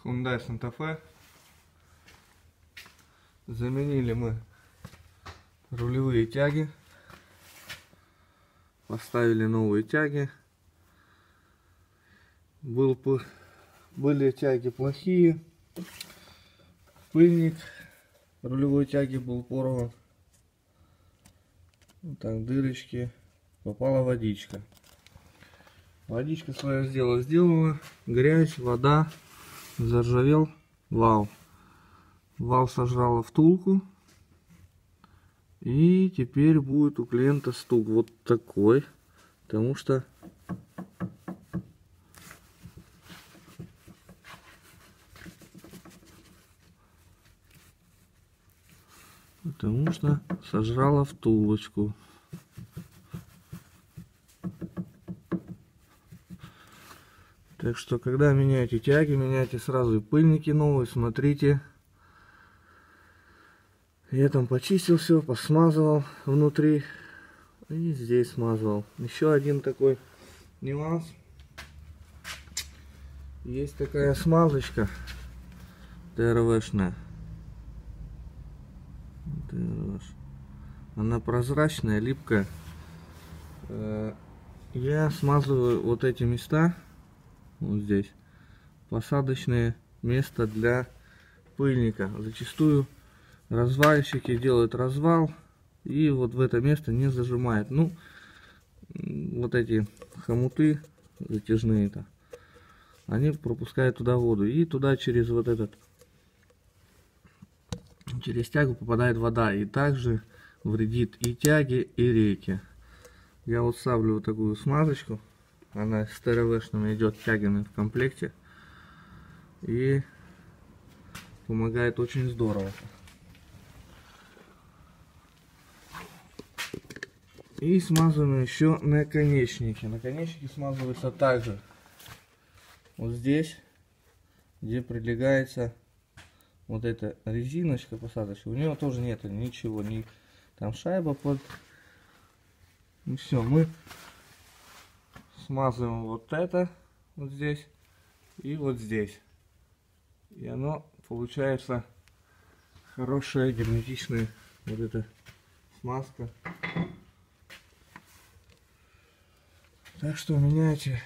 Hyundai Santa Fe. Заменили мы рулевые тяги. Поставили новые тяги. Были тяги плохие. Пыльник рулевой тяги был порван. Вот так, дырочки. Попала водичка. Водичка свое сделала. Грязь, вода. Заржавел вал. Вал сожрала втулку. И теперь будет у клиента стук вот такой. Потому что сожрала втулочку. Так что, когда меняете тяги, меняйте сразу и пыльники новые, смотрите. Я там почистил все, посмазывал внутри. И здесь смазывал. Еще один такой нюанс. Есть такая смазочка ТРВшная. Она прозрачная, липкая. Я смазываю вот эти места. Вот здесь посадочное место для пыльника. Зачастую развальщики делают развал и вот в это место не зажимает. Ну, вот эти хомуты затяжные-то, они пропускают туда воду, и туда через вот этот, через тягу попадает вода, и также вредит и тяге, и рейке. Я вот ставлю вот такую смазочку. Она с ТРВшными идет, тягами в комплекте. И помогает очень здорово. И смазываем еще наконечники. Наконечники смазываются также вот здесь, где прилегается вот эта резиночка посадочная. У нее тоже нет ничего, ни там шайба под. И все, мы смазываем вот это вот здесь и вот здесь, и оно получается хорошая герметичная вот эта смазка. Так что меняйте